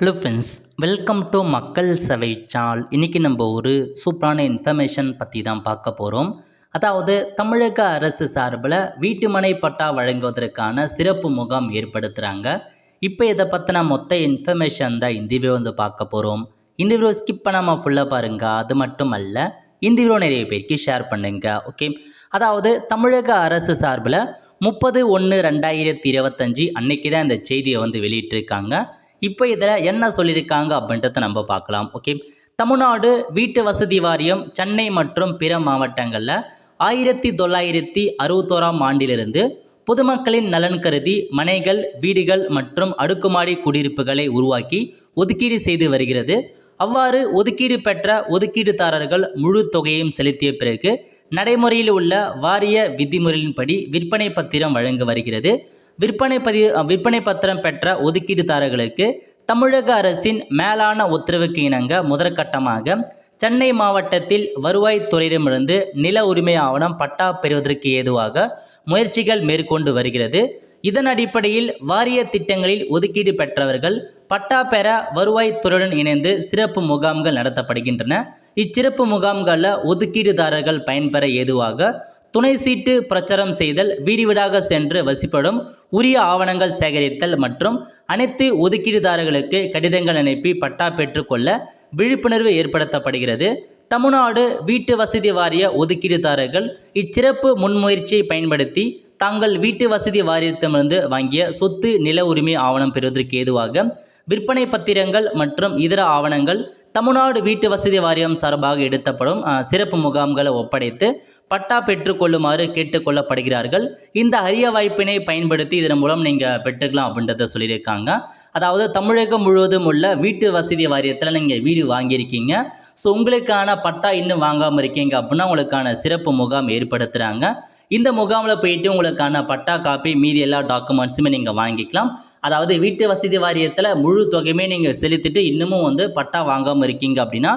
Hello friends, welcome to மக்கள் சவை channel. இன்றைக்கி நம்ம ஒரு சூப்பரான இன்ஃபர்மேஷன் பற்றி தான் பார்க்க போகிறோம். அதாவது தமிழக அரசு சார்பில் வீட்டுமனை பட்டா வழங்குவதற்கான சிறப்பு முகாம் ஏற்படுத்துகிறாங்க. இப்போ இதை பற்றின மொத்த இன்ஃபர்மேஷன் தான் இந்த வீடியோ வந்து பார்க்க போகிறோம். இந்த வீடியோ ஸ்கிப் பண்ணாமல் ஃபுல்லாக பாருங்கள். அது மட்டும் அல்ல, இந்த வீடியோ நிறைய பேருக்கு ஷேர் பண்ணுங்க. ஓகே, அதாவது தமிழக அரசு சார்பில் 30/1/2025 அன்னைக்கு தான் இந்த செய்தியை வந்து வெளியிட்டிருக்காங்க. இப்போ இதில் என்ன சொல்லியிருக்காங்க அப்படின்றத நம்ம பார்க்கலாம். ஓகே, தமிழ்நாடு வீட்டு வசதி வாரியம் சென்னை மற்றும் பிற மாவட்டங்களில் 1961ஆம் ஆண்டிலிருந்து பொதுமக்களின் நலன் கருதி மனைகள், வீடுகள் மற்றும் அடுக்குமாடி குடியிருப்புகளை உருவாக்கி ஒதுக்கீடு செய்து வருகிறது. அவ்வாறு ஒதுக்கீடு பெற்ற ஒதுக்கீடுதாரர்கள் முழு தொகையையும் செலுத்திய பிறகு நடைமுறையில் உள்ள வாரிய விதிமுறையின்படி விற்பனை பத்திரம் வழங்க வருகிறது. விற்பனை பத்திரம் பெற்ற ஒதுக்கீடுதாரர்களுக்கு தமிழக அரசின் மேலான உத்தரவுக்கு இணங்க முதற்கட்டமாக சென்னை மாவட்டத்தில் வருவாய்த்துறையிடமிருந்து நில உரிமை ஆவணம் பட்டா பெறுவதற்கு ஏதுவாக முயற்சிகள் மேற்கொண்டு வருகிறது. இதன் அடிப்படையில் வாரிய திட்டங்களில் ஒதுக்கீடு பெற்றவர்கள் பட்டா பெற வருவாய்த்துறையுடன் இணைந்து சிறப்பு முகாம்கள் நடத்தப்படுகின்றன. இச்சிறப்பு முகாம்களில் ஒதுக்கீடுதாரர்கள் பயன்பெற ஏதுவாக துணை சீட்டு பிரச்சாரம் செய்தல், வீடு வீடாக சென்று வசிப்படும், உரிய ஆவணங்கள் சேகரித்தல் மற்றும் அனைத்து ஒதுக்கீடுதாரர்களுக்கு கடிதங்கள் அனுப்பி பட்டா பெற்றுக்கொள்ள விழிப்புணர்வு ஏற்படுத்தப்படுகிறது. தமிழ்நாடு வீட்டு வசதி வாரிய ஒதுக்கீடுதாரர்கள் இச்சிறப்பு முன்முயற்சியை பயன்படுத்தி தாங்கள் வீட்டு வசதி வாரியத்திலிருந்து வாங்கிய சொத்து நில உரிமை ஆவணம் பெறுவதற்கு ஏதுவாக விற்பனை பத்திரங்கள் மற்றும் இதர ஆவணங்கள் தமிழ்நாடு வீட்டு வசதி வாரியம் சார்பாக எடுத்தப்படும் சிறப்பு முகாம்களை ஒப்படைத்து பட்டா பெற்றுக்கொள்ளுமாறு கேட்டுக்கொள்ளப்படுகிறார்கள். இந்த அரிய வாய்ப்பினை பயன்படுத்தி இதன் மூலம் நீங்கள் பெற்றுக்கலாம் அப்படின்றத சொல்லியிருக்காங்க. அதாவது தமிழகம் முழுவதும் உள்ள வீட்டு வசதி வாரியத்தில் நீங்கள் வீடு வாங்கியிருக்கீங்க, ஸோ உங்களுக்கான பட்டா இன்னும் வாங்காமல் இருக்கீங்க அப்படின்னா உங்களுக்கான சிறப்பு முகாம் ஏற்படுத்துகிறாங்க. இந்த முகாமில் போயிட்டு உங்களுக்கான பட்டா காப்பி மீதி எல்லா டாக்குமெண்ட்ஸுமே நீங்கள் வாங்கிக்கலாம். அதாவது வீட்டு வசதி வாரியத்தில் முழு தொகையுமே நீங்கள் செலுத்திட்டு இன்னமும் வந்து பட்டா வாங்காமல் இருக்கீங்க அப்படின்னா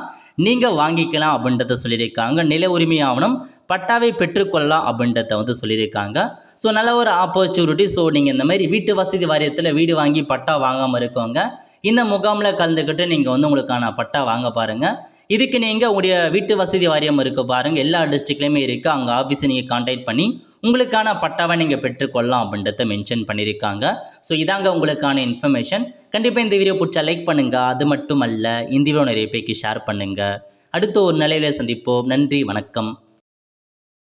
நீங்கள் வாங்கிக்கலாம் அப்படின்றத சொல்லியிருக்காங்க. நில உரிமை ஆவணம் பட்டாவை பெற்றுக்கொள்ளலாம் அப்படின்றத வந்து சொல்லியிருக்காங்க. ஸோ நல்ல ஒரு ஆப்பர்ச்சுனிட்டி. ஸோ நீங்கள் இந்த மாதிரி வீட்டு வசதி வாரியத்தில் வீடு வாங்கி பட்டா வாங்காமல் இருக்கவங்க இந்த முகாமில் கலந்துக்கிட்டு நீங்கள் வந்து உங்களுக்கான பட்டா வாங்க பாருங்கள். இதுக்கு நீங்கள் உங்களுடைய வீட்டு வசதி வாரியம் இருக்க பாருங்கள், எல்லா டிஸ்ட்ரிக்ட்லேயுமே இருக்குது. அங்கே ஆஃபீஸை நீங்கள் கான்டாக்ட் பண்ணி உங்களுக்கான பட்டாவை நீங்கள் பெற்றுக்கொள்ளலாம் அப்படின்றத மென்ஷன் பண்ணியிருக்காங்க. ஸோ இதாங்க உங்களுக்கான இன்ஃபர்மேஷன். கண்டிப்பாக இந்த வீடியோ பிடிச்சா லைக் பண்ணுங்கள். அது மட்டும் அல்ல, இந்த வீடியோ நிறைய பேருக்கு ஷேர் பண்ணுங்கள். அடுத்த ஒரு நிலையில் சந்திப்போம். நன்றி, வணக்கம்.